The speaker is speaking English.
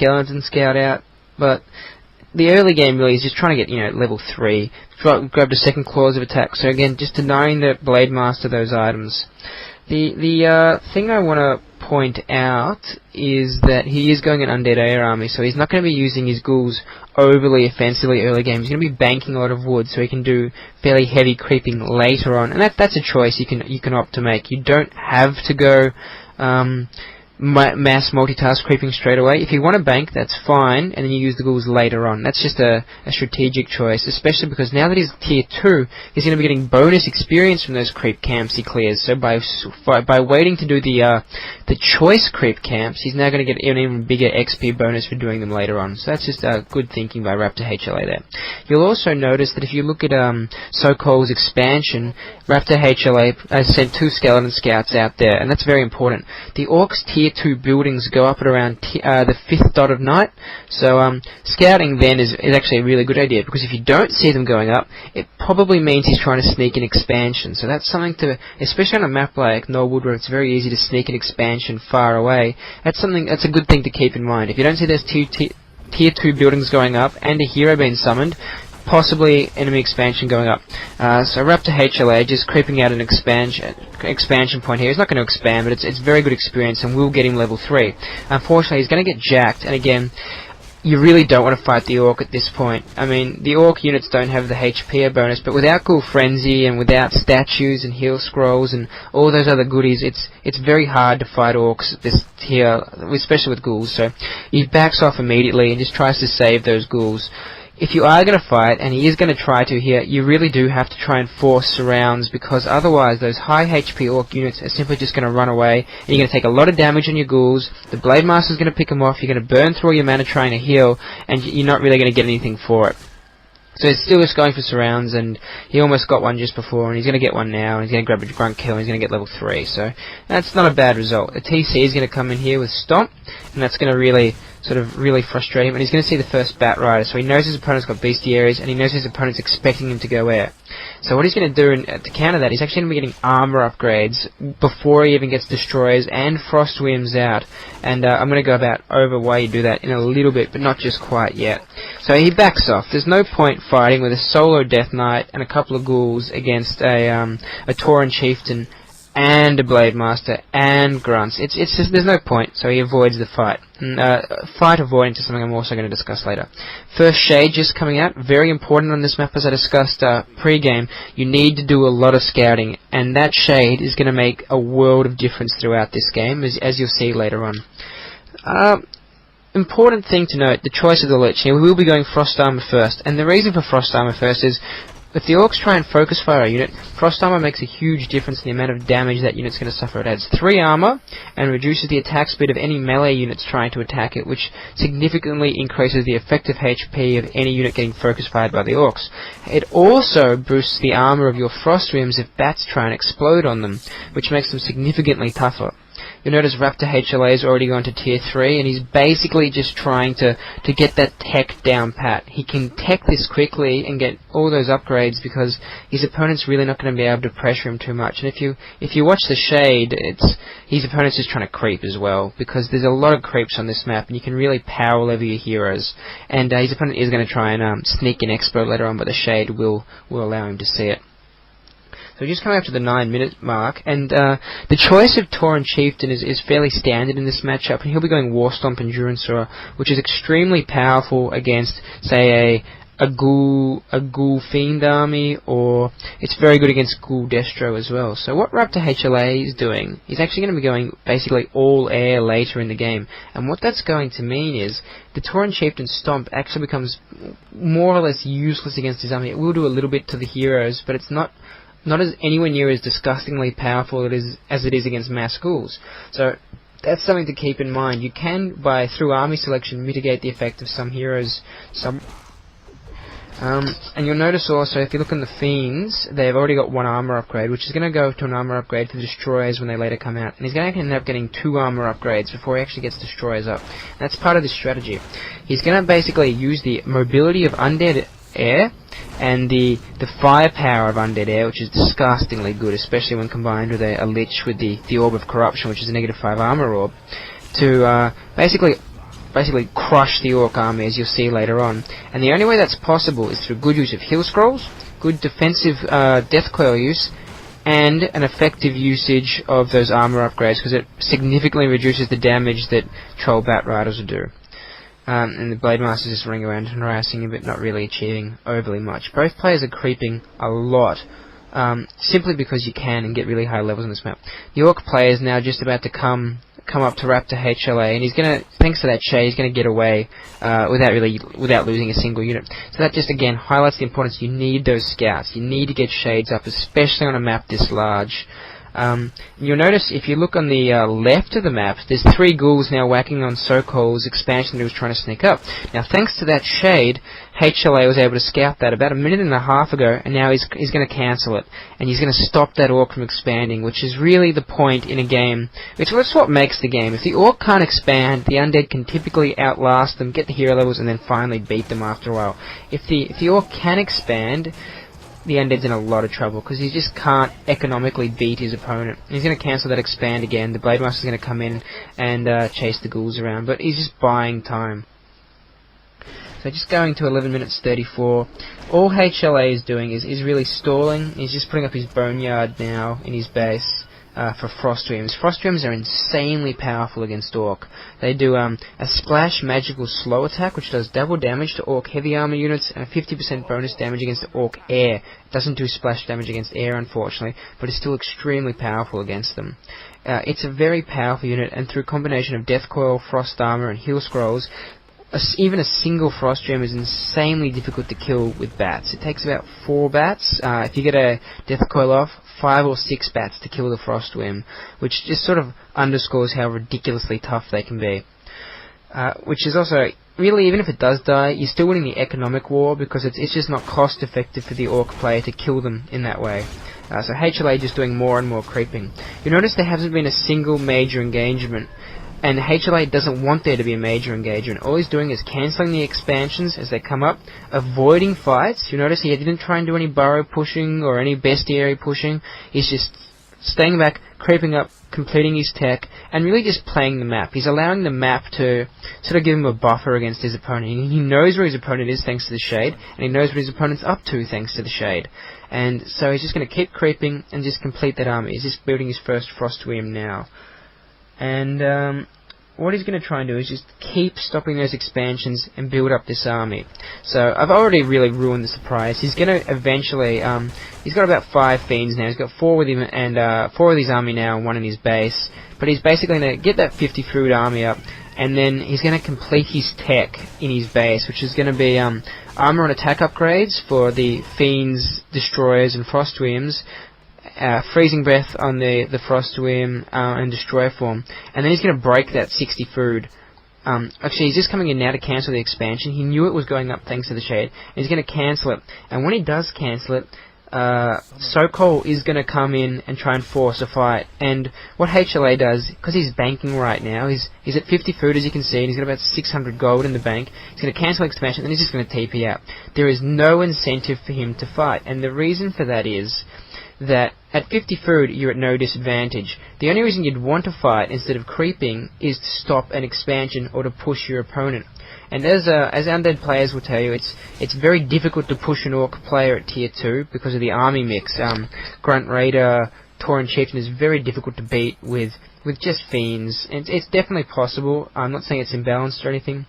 Skeleton Scout out, but the early game really is just trying to get, level 3. Grab the second claws of attack. So again, just denying the Blade Master those items. The thing I want to point out is that he is going an Undead Air Army, so he's not going to be using his ghouls overly offensively early game. He's going to be banking a lot of wood, so he can do fairly heavy creeping later on, and that's a choice you can opt to make. You don't have to go mass multitask creeping straight away. If you want to bank, that's fine, and then you use the ghouls later on. That's just a strategic choice, especially because now that he's tier 2, he's going to be getting bonus experience from those creep camps he clears. So by waiting to do the choice creep camps, he's now going to get an even bigger XP bonus for doing them later on. So that's just good thinking by Raptor HLA there. You'll also notice that if you look at So-Call's expansion, Raptor HLA has sent 2 Skeleton Scouts out there, and that's very important. The Orcs tier 2 buildings go up at around the 5th dot of night, so scouting then is actually a really good idea, because if you don't see them going up, it probably means he's trying to sneak an expansion. So that's something to, especially on a map like Norwood where it's very easy to sneak an expansion far away, that's a good thing to keep in mind. If you don't see those tier 2 buildings going up and a hero being summoned, possibly enemy expansion going up. So Raptor HLA just creeping out an expansion point here. He's not going to expand, but it's very good experience and will get him level 3. Unfortunately, he's going to get jacked, and again, you really don't want to fight the Orc at this point. I mean, the Orc units don't have the HP bonus, but without Ghoul Frenzy and without statues and heal scrolls and all those other goodies, it's very hard to fight Orcs at this tier, especially with ghouls. So he backs off immediately and just tries to save those ghouls. If you are going to fight, and he is going to try to here, you really do have to try and force surrounds, because otherwise those high HP Orc units are simply just going to run away, and you're going to take a lot of damage on your ghouls. The Blade Master is going to pick them off, you're going to burn through all your mana trying to heal, and you're not really going to get anything for it. So he's still just going for surrounds, and he almost got one just before, and he's going to get one now, and he's going to grab a grunt kill, and he's going to get level 3, so that's not a bad result. The TC is going to come in here with Stomp, and that's going to really frustrate him, and he's going to see the first Bat Rider, so he knows his opponent's got bestiaries, and he knows his opponent's expecting him to go air. So what he's going to do to counter that, he's actually going to be getting armor upgrades before he even gets Destroyers and Frost Whims out, and I'm going to go over why you do that in a little bit, but not just quite yet. So he backs off. There's no point fighting with a solo Death Knight and a couple of ghouls against a Tauren Chieftain and a Blade Master and grunts. It's just, there's no point, so he avoids the fight. Fight avoiding to something I'm also going to discuss later. First Shade just coming out, very important on this map, as I discussed pre-game. You need to do a lot of scouting, and that Shade is going to make a world of difference throughout this game, as you'll see later on. Important thing to note, the choice of the Lich. We will be going Frost Armor first, and the reason for Frost Armor first is, if the Orcs try and focus fire a unit, Frost Armor makes a huge difference in the amount of damage that unit's going to suffer. It adds 3 armor and reduces the attack speed of any melee units trying to attack it, which significantly increases the effective HP of any unit getting focus fired by the Orcs. It also boosts the armor of your Frost Whims if bats try and explode on them, which makes them significantly tougher. You'll notice Raptor HLA has already gone to tier 3, and he's basically just trying to get that tech down pat. He can tech this quickly and get all those upgrades because his opponent's really not going to be able to pressure him too much. And if you watch the Shade, his opponent's just trying to creep as well, because there's a lot of creeps on this map, and you can really power level your heroes. And his opponent is going to try and sneak an explode later on, but the Shade will allow him to see it. So we're just coming up to the 9-minute mark, and the choice of Tauren Chieftain is fairly standard in this matchup, and he'll be going War Stomp Endurancer, which is extremely powerful against, say, a Ghoul Fiend army, or it's very good against Ghoul Destro as well. So what Raptor HLA is doing, he's actually going to be going basically all air later in the game, and what that's going to mean is the Tauren Chieftain Stomp actually becomes more or less useless against his army. It will do a little bit to the heroes, but it's not as anywhere near as disgustingly powerful as it is against mass ghouls. So that's something to keep in mind. You can, through army selection, mitigate the effect of some heroes. And you'll notice also, if you look in the Fiends, they've already got 1 armor upgrade, which is going to go to an armor upgrade for the Destroyers when they later come out. And he's going to end up getting 2 armor upgrades before he actually gets Destroyers up. And that's part of this strategy. He's going to basically use the mobility of Undead Air and the firepower of Undead Air, which is disgustingly good, especially when combined with a Lich with the Orb of Corruption, which is a -5 armor orb, to basically basically crush the Orc army, as you'll see later on. And the only way that's possible is through good use of heal scrolls, good defensive death coil use, and an effective usage of those armor upgrades, because it significantly reduces the damage that Troll Bat Riders will do. And the Blade Masters just running around and harassing him, but not really achieving overly much. Both players are creeping a lot, simply because you can and get really high levels on this map. The Orc player is now just about to come up to Raptor HLA, and he's gonna, thanks to that shade, he's gonna get away without losing a single unit. So that just again highlights the importance. You need those scouts. You need to get shades up, especially on a map this large. You'll notice if you look on the left of the map, there's 3 ghouls now whacking on Sokol's expansion that he was trying to sneak up. Now, thanks to that shade, HLA was able to scout that about a minute and a half ago, and now he's going to cancel it, and he's going to stop that Orc from expanding, which is really the point in a game. It's what makes the game. If the Orc can't expand, the Undead can typically outlast them, get the hero levels, and then finally beat them after a while. If the Orc can expand, the Undead's in a lot of trouble, because he just can't economically beat his opponent. He's going to cancel that expand again. The Blade Master's going to come in and chase the ghouls around, but he's just buying time. So just going to 11 minutes 34. All HLA is doing is really stalling. He's just putting up his Boneyard now in his base for Frost Dreams. Frost Dreams are insanely powerful against Orc. They do a splash magical slow attack, which does double damage to Orc heavy armor units and a 50% bonus damage against Orc air. It doesn't do splash damage against air, unfortunately, but it's still extremely powerful against them. It's a very powerful unit, and through a combination of Death Coil, Frost Armor, and Heal Scrolls, even a single Frost Gem is insanely difficult to kill with bats. It takes about 4 bats. If you get a Death Coil off, 5 or 6 bats to kill the Frost Whim, which just sort of underscores how ridiculously tough they can be. Which is also, really, even if it does die, you're still winning the economic war, because it's just not cost effective for the Orc player to kill them in that way. So HLA just doing more and more creeping. You'll notice there hasn't been a single major engagement, and HLA doesn't want there to be a major engagement. All he's doing is cancelling the expansions as they come up, avoiding fights. You'll notice he didn't try and do any burrow pushing or any bestiary pushing. He's just staying back, creeping up, completing his tech, and really just playing the map. He's allowing the map to sort of give him a buffer against his opponent. He knows where his opponent is thanks to the shade, and he knows what his opponent's up to thanks to the shade. And so he's just going to keep creeping and just complete that army. He's just building his first Frost Whim now. And what he's going to try and do is just keep stopping those expansions and build up this army. So I've already really ruined the surprise. He's going to eventually, he's got about 5 fiends now. He's got 4 with him, and 4 of his army now and 1 in his base. But he's basically going to get that 50 food army up, and then he's going to complete his tech in his base, which is going to be armor and attack upgrades for the fiends, destroyers, and frost whims. Freezing Breath on the Frost Whim and Destroyer form, and then he's going to break that 60 food. Actually, he's just coming in now to cancel the expansion. He knew it was going up thanks to the shade, and he's going to cancel it. And when he does cancel it, Sokol is going to come in and try and force a fight. And what HLA does, because he's banking right now, he's at 50 food as you can see, and he's got about 600 gold in the bank. He's going to cancel expansion, and he's just going to TP out. There is no incentive for him to fight, and the reason for that is that at 50 food you're at no disadvantage. The only reason you'd want to fight instead of creeping is to stop an expansion or to push your opponent. And as Undead players will tell you, it's very difficult to push an Orc player at tier 2 because of the army mix. Grunt Raider, Tauren Chieftain is very difficult to beat with just fiends. It's definitely possible. I'm not saying it's imbalanced or anything,